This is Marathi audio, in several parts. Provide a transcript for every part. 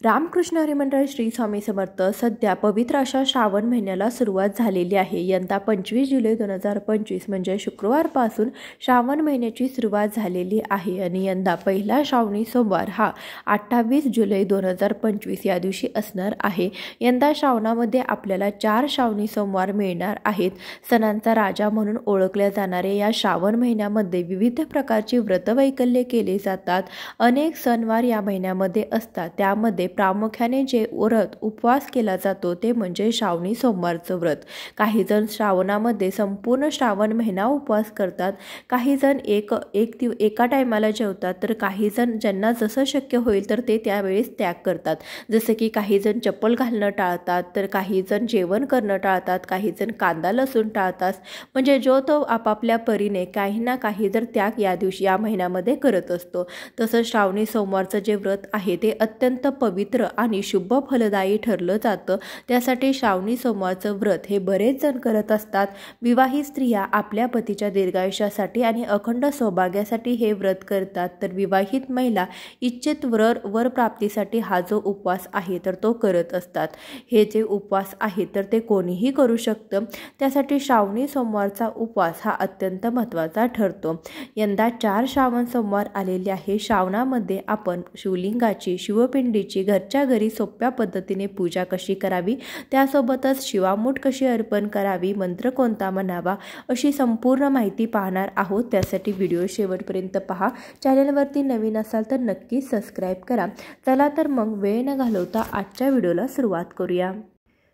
रामकृष्ण हरी मंडळ श्री स्वामी समर्थ सध्या पवित्र अशा श्रावण महिन्याला सुरुवात झालेली आहे। यंदा 25 जुलै 2025 म्हणजे शुक्रवारपासून श्रावण महिन्याची सुरुवात झालेली आहे आणि यंदा पहिला श्रावणी सोमवार हा 28 जुलै 2025 या दिवशी असणार आहे। यंदा श्रावणामध्ये आपल्याला 4 श्रावणी सोमवार मिळणार आहेत। सणांचा राजा म्हणून ओळखल्या जाणारे या श्रावण महिन्यामध्ये विविध प्रकारची व्रतवैकल्ये केली जातात। अनेक सणवार या महिन्यामध्ये असतात। त्यामध्ये प्रामुख्याने जे व्रत उपवास केला जातो ते म्हणजे श्रावणी सोमवारचं व्रत। काही जण श्रावणामध्ये संपूर्ण श्रावण महिना उपवास करतात, काही जण एका टायमाला जेवतात, तर काही जण ज्यांना जसं शक्य होईल तर ते त्यावेळेस त्याग करतात। जसे की काही जण चप्पल घालणं टाळतात, तर काही जण जेवण करणं टाळतात, काही जण कांदा लसूण टाळतात। म्हणजे जो तो आपापल्या परीने काही ना काही जर त्याग या दिवशी या महिन्यामध्ये करत असतो। तसं श्रावणी सोमवारचं जे व्रत आहे ते अत्यंत पवित्र आणि शुभ फलदायी ठरलं जातं। त्यासाठी श्रावणी सोमवारचं व्रत हे बरेच जण करत असतात। विवाहित स्त्रिया आपल्या पतीच्या दीर्घायुष्यासाठी आणि अखंड सौभाग्यासाठी हे व्रत करतात, तर विवाहित महिला इच्छित वर प्राप्तीसाठी हा जो उपवास आहे तर तो करत असतात। हे जे उपवास आहे तर ते कोणीही करू शकतं। त्यासाठी श्रावणी सोमवारचा उपवास हा अत्यंत महत्त्वाचा ठरतो। यंदा 4 श्रावण सोमवार आलेले आहे। श्रावणामध्ये आपण शिवलिंगाची शिवपिंडीची घरच्या घरी सोप्या पद्धतीने पूजा कशी करावी, त्यासोबतच शिवामूठ कशी अर्पण करावी, मंत्र कोणता म्हणावा, अशी संपूर्ण माहिती पाहणार आहोत। त्यासाठी व्हिडिओ शेवटपर्यंत पहा। चॅनलवरती नवीन असाल तर नक्कीच सबस्क्राईब करा। चला तर मग वेळ न घालवता आजच्या व्हिडिओला सुरुवात करूया।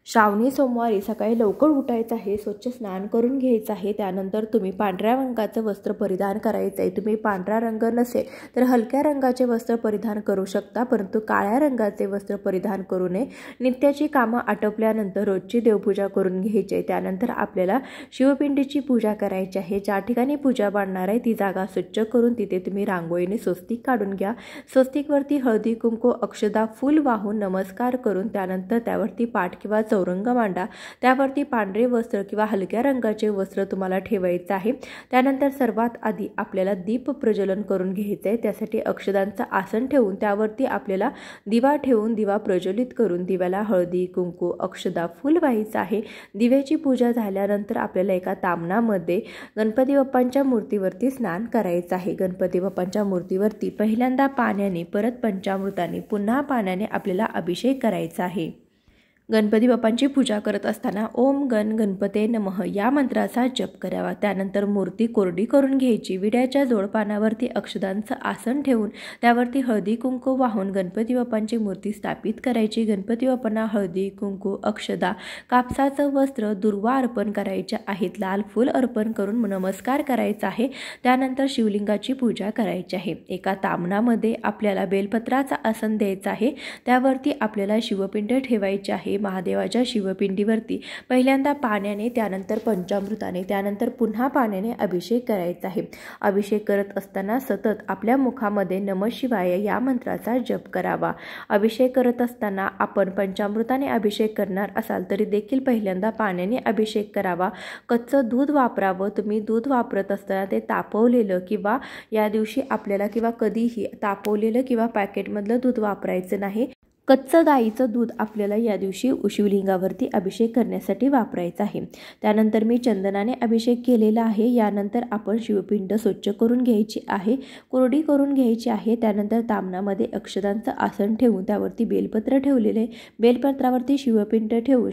श्रावणी सोमवारी सकाळी लवकर उठायचं आहे, स्वच्छ स्नान करून घ्यायचं आहे। त्यानंतर तुम्ही पांढऱ्या रंगाचं वस्त्र परिधान करायचं आहे। तुम्ही पांढरा रंग नसेल तर हलक्या रंगाचे वस्त्र परिधान करू शकता, परंतु काळ्या रंगाचे वस्त्र परिधान करू नये। नित्याची कामं आटोपल्यानंतर रोजची देवपूजा करून घ्यायची आहे। त्यानंतर आपल्याला शिवपिंडीची पूजा करायची आहे। ज्या ठिकाणी पूजा बांधणार आहे ती जागा स्वच्छ करून तिथे तुम्ही रांगोळीने स्वस्तिक काढून घ्या। स्वस्तिकवरती हळदी कुंकू अक्षदा फूल वाहून नमस्कार करून त्यानंतर त्यावरती पाठ किंवा चौरंग मांडा। त्यावरती पांढरे वस्त्र किंवा हलक्या रंगाचे वस्त्र तुम्हाला ठेवायचं आहे। त्यानंतर सर्वात आधी आपल्याला दीप प्रज्वलन करून घ्यायचं आहे। त्यासाठी अक्षदांचं आसन ठेवून त्यावरती आपल्याला दिवा ठेवून दिवा प्रज्वलित करून दिव्याला हळदी कुंकू अक्षदा फूल व्हायचं आहे। दिव्याची पूजा झाल्यानंतर आपल्याला एका तामणामध्ये गणपती बाप्पांच्या मूर्तीवरती स्नान करायचं आहे। गणपती बाप्पांच्या मूर्तीवरती पहिल्यांदा पाण्याने, परत पंचामृताने, पुन्हा पाण्याने आपल्याला अभिषेक करायचा आहे। गणपती बाप्पांची पूजा करत असताना ओम गण गणपते नमः या मंत्राचा जप करावा। त्यानंतर मूर्ती कोरडी करून घ्यायची। विड्याच्या जोडपानावरती अक्षदांचं आसन ठेवून त्यावरती हळदी कुंकू वाहून गणपती बाप्पांची मूर्ती स्थापित करायची। गणपती बाप्पांना हळदी कुंकू अक्षदा कापसाचं वस्त्र दुर्वा अर्पण करायच्या आहेत। लाल फूल अर्पण करून नमस्कार करायचा आहे। त्यानंतर शिवलिंगाची पूजा करायची आहे। एका तामणामध्ये आपल्याला बेलपत्राचं आसन द्यायचं आहे। त्यावरती आपल्याला शिवपिंड ठेवायची आहे। महादेवाच्या शिवपिंडीवरती पहिल्यांदा पाण्याने, त्यानंतर पंचामृताने, त्यानंतर पुन्हा पाण्याने अभिषेक करायचा आहे। अभिषेक करत असताना सतत आपल्या मुखामध्ये नमः शिवाय या मंत्राचा जप करावा। अभिषेक करत असताना आपण पंचामृताने अभिषेक करणार असाल तरी देखील पहिल्यांदा पाण्याने अभिषेक करावा। कच्चं दूध वापरावं। तुम्ही दूध वापरत असताना ते तापवलेलं किंवा या दिवशी आपल्याला किंवा कधीही तापवलेलं किंवा पॅकेटमधलं दूध वापरायचं नाही। कच्चं गाईचं दूध आपल्याला या दिवशी शिवलिंगावरती अभिषेक करण्यासाठी वापरायचं आहे। त्यानंतर मी चंदनाने अभिषेक केलेला आहे। यानंतर आपण शिवपिंड स्वच्छ करून घ्यायची आहे, कोरडी करून घ्यायची आहे। त्यानंतर तामणामध्ये अक्षदांचं आसन ठेवून त्यावरती बेलपत्र ठेवलेले, बेलपत्रावरती शिवपिंड ठेवून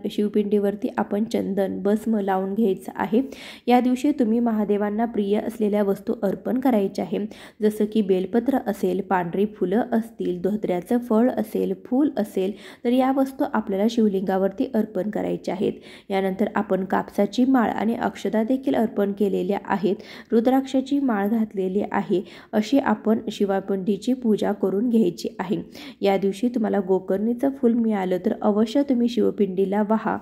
शिवपिंडीवरती आपण चंदन भस्म लावून घ्यायचं आहे। या दिवशी तुम्ही महादेवांना प्रिय असलेल्या वस्तू अर्पण करायच्या आहे। जसं की बेलपत्र असेल, पांढरी फुलं असतील, धोत्र्याचं फळ असेल, फूल असेल, तर या वस्तू आपल्याला शिवलिंगावरती अर्पण करायच्या आहेत। यानंतर आपण कापसाची माळ आणि अक्षदा देखील अर्पण केलेल्या आहेत। रुद्राक्षाची माळ घातलेली आहे। अशी आपण शिवपिंडीची पूजा करून घ्यायची आहे। या दिवशी तुम्हाला गोकर्णीचं फूल मिळालं तर अवश्य तुम्ही शिवपिंडीला वाहा।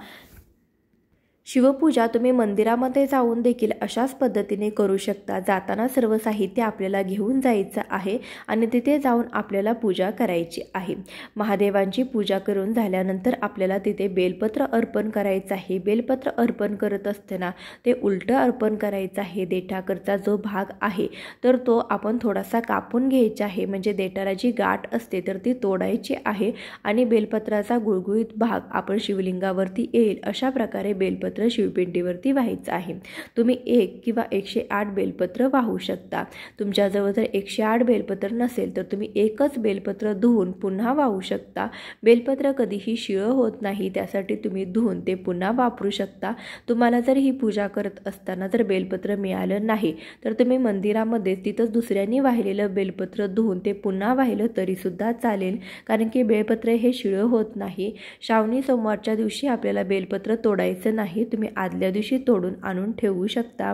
शिवपूजा तुम्ही मंदिरामध्ये जाऊन देखील अशाच पद्धतीने करू शकता। जाताना सर्व साहित्य आपल्याला घेऊन जायचं आहे आणि तिथे जाऊन आपल्याला पूजा करायची आहे। महादेवांची पूजा करून झाल्यानंतर आपल्याला तिथे बेलपत्र अर्पण करायचं आहे। बेलपत्र अर्पण करत असताना ते उलटं अर्पण करायचं आहे। देठाकडचा जो भाग आहे तर तो आपण थोडासा कापून घ्यायचा आहे, म्हणजे देठाला जी गाठ असते तर ती तोडायची आहे आणि बेलपत्राचा गुळगुळीत भाग आपण शिवलिंगावरती येईल अशा प्रकारे बेलपत्र शिवपिंडीवरती व्हायचं आहे। तुम्ही 1 किंवा 108 बेलपत्र वाहू शकता। तुमच्याजवळ जर 108 बेलपत्र नसेल तर तुम्ही एकच बेलपत्र धुवून पुन्हा वाहू शकता। बेलपत्र कधीही शिळं होत नाही, त्यासाठी तुम्ही धुवून ते पुन्हा वापरू शकता। तुम्हाला जर ही पूजा करत असताना जर बेलपत्र मिळालं नाही तर तुम्ही मंदिरामध्ये तिथंच दुसऱ्यांनी वाहिलेलं बेलपत्र धुवून ते पुन्हा वाहिलं तरी सुद्धा चालेल, कारण की बेलपत्र हे शिळं होत नाही। श्रावणी सोमवारच्या दिवशी आपल्याला बेलपत्र तोडायचं नाही, तुम्ही आदल्या दिवशी तोडून आणून ठेवू शकता।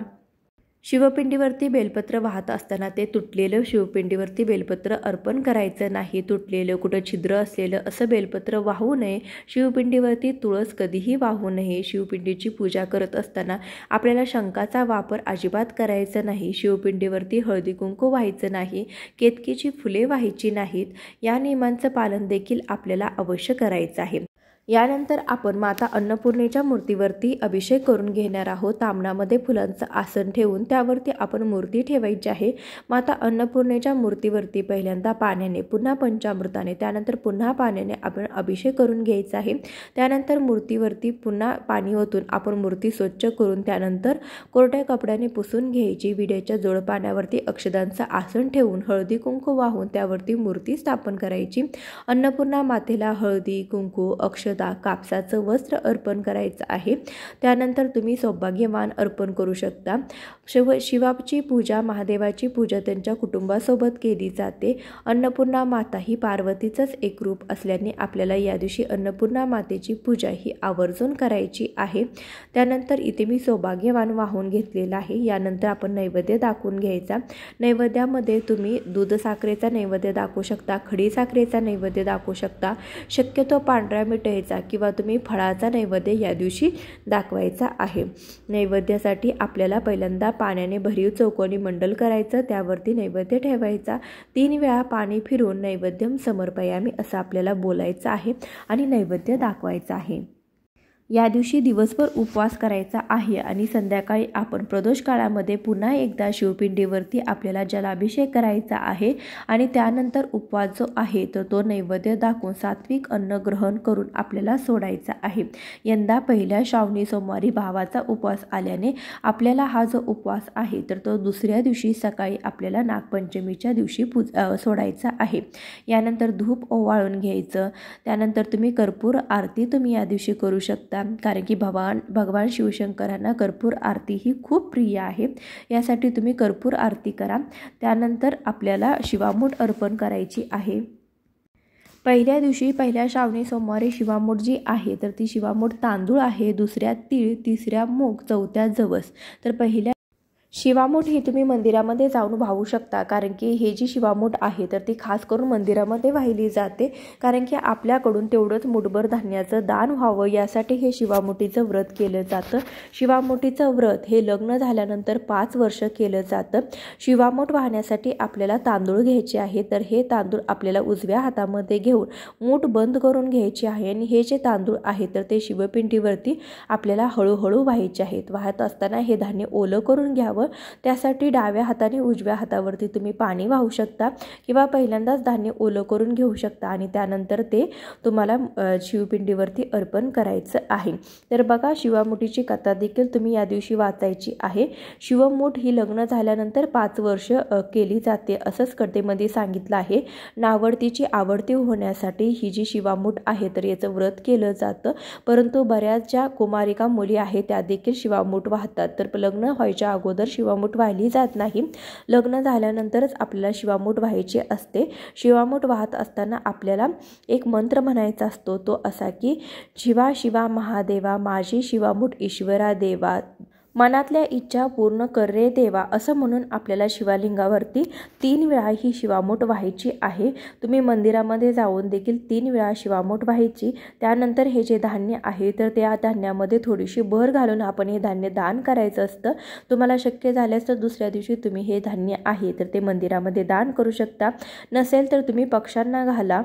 शिवपिंडीवरती बेलपत्र वाहत असताना ते तुटलेलं शिवपिंडीवरती बेलपत्र अर्पण करायचं नाही। तुटलेलं, कुठं छिद्र असलेलं असं बेलपत्र वाहू नये। शिवपिंडीवरती तुळस कधीही वाहू नये। शिवपिंडीची पूजा करत असताना आपल्याला शंखाचा वापर अजिबात करायचा नाही। शिवपिंडीवरती हळदी कुंकू व्हायचं नाही, केतकीची फुले व्हायची नाहीत। या नियमांचं पालन देखील आपल्याला अवश्य करायचं आहे। यानंतर आपण माता अन्नपूर्णेच्या मूर्तीवरती अभिषेक करून घेणार आहोत। तांबणामध्ये फुलांचं आसन ठेवून त्यावरती आपण मूर्ती ठेवायची आहे। माता अन्नपूर्णेच्या मूर्तीवरती पहिल्यांदा पाण्याने, पुन्हा पंचामृताने, त्यानंतर पुन्हा पाण्याने आपण अभिषेक करून घ्यायचा आहे। त्यानंतर मूर्तीवरती पुन्हा पाणी ओतून आपण मूर्ती स्वच्छ करून त्यानंतर कोरड्या कपड्याने पुसून घ्यायची। विड्याच्या जोडपाण्यावरती अक्षदांचं आसन ठेवून हळदी कुंकू वाहून त्यावरती मूर्ती स्थापन करायची। अन्नपूर्णा मातेला हळदी कुंकू, अक्षदा, कापसाचं वस्त्र अर्पण करायचं आहे। त्यानंतर तुम्ही सौभाग्यवान अर्पण करू शकता। शिवाची पूजा, महादेवाची पूजा त्यांच्या कुटुंबासोबत केली जाते। अन्नपूर्णा माता ही पार्वतीचंच एक रूप असल्याने आपल्याला या दिवशी अन्नपूर्णा मातेची पूजा ही आवर्जून करायची आहे। त्यानंतर इथे मी सौभाग्यवान वाहून घेतलेला आहे। यानंतर आपण नैवेद्य दाखवून घ्यायचा। नैवेद्यामध्ये तुम्ही दूध साखरेचा नैवेद्य दाखवू शकता, खडी साखरेचा नैवेद्य दाखवू शकता, शक्यतो पांढऱ्या मिठाईचा किंवा तुम्ही फळाचा नैवेद्य या दिवशी दाखवायचा आहे। नैवेद्यासाठी आपल्याला पहिल्यांदा पाण्याने भरीव चौकोनी मंडल करायचं, त्यावरती नैवेद्य ठेवायचा। 3 वेळा पाणी फिरून नैवेद्यम समर्पयामी असं आपल्याला बोलायचं आहे आणि नैवेद्य दाखवायचा आहे। या दिवशी दिवसभर उपवास करायचा आहे आणि संध्याकाळी आपण प्रदोष काळामध्ये पुन्हा एकदा शिवपिंडीवरती आपल्याला जलाभिषेक करायचा आहे आणि त्यानंतर उपवास जो आहे तर तो नैवेद्य दाखवून सात्विक अन्न ग्रहण करून आपल्याला सोडायचा आहे। यंदा पहिल्या श्रावणी सोमवारी भावाचा उपवास आल्याने आपल्याला हा जो उपवास आहे तर तो दुसऱ्या दिवशी सकाळी आपल्याला नागपंचमीच्या दिवशी सोडायचा आहे। यानंतर धूप ओवाळून घ्यायचं। त्यानंतर तुम्ही कर्पूर आरती तुम्ही या दिवशी करू शकता, कारण की भगवान शिवशंकरांना कर्पूर आरती ही खूप प्रिय आहे। यासाठी तुम्ही कर्पूर आरती करा। त्यानंतर आपल्याला शिवामूठ अर्पण करायची आहे। पहिल्या दिवशी, पहिल्या श्रावणी सोमवारी शिवामूठ जी आहे तर ती शिवामूठ तांदूळ आहे, दुसऱ्या तीळ, तिसऱ्या मूग, चौथ्या जवस। तर पहिल्या शिवामूठ ही तुम्ही मंदिरामध्ये जाऊन वाहू शकता, कारण की हे जी शिवामूठ आहे तर ती खास करून मंदिरामध्ये वाहिली जाते, कारण की आपल्याकडून तेवढंच मुठभर धान्याचं दान व्हावं यासाठी हे शिवामुठीचं व्रत केलं जातं। शिवामुठीचं व्रत हे लग्न झाल्यानंतर 5 वर्ष केलं जातं। शिवामूठ वाहण्यासाठी आपल्याला तांदूळ घ्यायचे आहे, तर हे तांदूळ आपल्याला उजव्या हातामध्ये घेऊन मूठ बंद करून घ्यायची आहे आणि हे जे तांदूळ आहे तर ते शिवपिंडीवरती आपल्याला हळूहळू व्हायचे आहेत। वाहत असताना हे धान्य ओलं करून घ्यावं। त्यासाठी डाव्या हाताने उजव्या हातावरती तुम्ही पाणी वाहू शकता किंवा पहिल्यांदाच धान्य ओलं करून घेऊ शकता आणि त्यानंतर ते तुम्हाला शिवपिंडीवरती अर्पण करायचं आहे। तर बघा, शिवामुठीची कथा देखील तुम्ही या दिवशी वाचायची आहे। शिवमूठ ही लग्न झाल्यानंतर 5 वर्ष केली जाते असंच कथेमध्ये सांगितलं आहे। नावडतीची आवडती होण्यासाठी ही जी शिवामूठ आहे तर याचं व्रत केलं जातं, परंतु बऱ्याच ज्या कुमारिका मुली आहेत त्या देखील शिवामूठ वाहतात। तर लग्न व्हायच्या अगोदर शिवामूठ वाहिली जात नाही, लग्न झाल्यानंतरच आपल्याला शिवामूठ व्हायची असते। शिवामूठ वाहत असताना आपल्याला एक मंत्र म्हणायचा असतो, तो असा की शिवा शिवा महादेवा माझी शिवामूठ ईश्वरा देवा मनातल्या इच्छा पूर्ण कर रे देवा असं म्हणून आपल्याला शिवलिंगावरती 3 वेळा ही शिवामूठ व्हायची आहे। तुम्ही मंदिरामध्ये जाऊन देखील 3 वेळा शिवामूठ व्हायची। त्यानंतर हे जे धान्य आहे तर त्या धान्यामध्ये थोडीशी भर घालून आपण हे धान्य दान करायचं असतं। तुम्हाला शक्य झाल्यास तर दुसऱ्या दिवशी तुम्ही हे धान्य आहे तर ते मंदिरामध्ये दान करू शकता, नसेल तर तुम्ही पक्ष्यांना घाला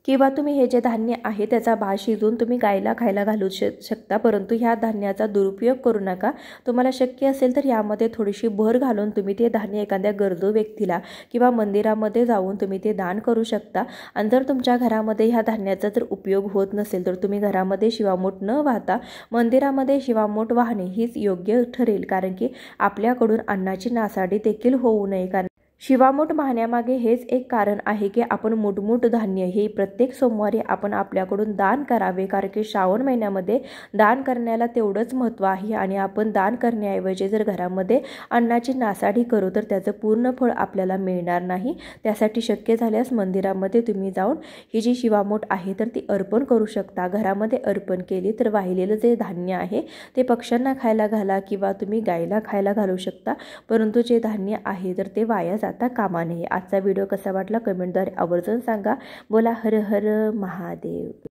किंवा तुम्ही हे जे धान्य आहे त्याचा भात शिजवून तुम्ही गायला खायला घालू शकता, परंतु ह्या धान्याचा दुरुपयोग करू नका। तुम्हाला शक्य असेल तर यामध्ये थोडीशी भर घालून तुम्ही ते धान्य एखाद्या गरजू व्यक्तीला किंवा मंदिरामध्ये जाऊन तुम्ही ते दान करू शकता। आणि जर तुमच्या घरामध्ये ह्या धान्याचा जर उपयोग होत नसेल तर तुम्ही घरामध्ये शिवामूठ न वाहता मंदिरामध्ये शिवामूठ वाहणे हीच योग्य ठरेल, कारण की आपल्याकडून अन्नाची नासाडी देखील होऊ नये। कारण शिवामूठ वाहण्यामागे हेच एक कारण आहे की आपण मुठमुठ धान्य हे प्रत्येक सोमवारी आपण आपल्याकडून दान करावे, कारण की श्रावण महिन्यामध्ये दान करण्याला तेवढंच महत्त्व आहे। आणि आपण दान करण्याऐवजी जर घरामध्ये अन्नाची नासाडी करू तर त्याचं पूर्ण फळ आपल्याला मिळणार नाही। त्यासाठी शक्य झाल्यास मंदिरामध्ये तुम्ही जाऊन ही जी शिवामूठ आहे तर ती अर्पण करू शकता। घरामध्ये अर्पण केली तर वाहिलेलं जे धान्य आहे ते पक्ष्यांना खायला घाला किंवा तुम्ही गायला खायला घालू शकता, परंतु जे धान्य आहे तर ते वाया आता कामा नये। आजचा व्हिडिओ कसा वाटला कमेंटद्वारे आवर्जून सांगा। बोला हर हर महादेव।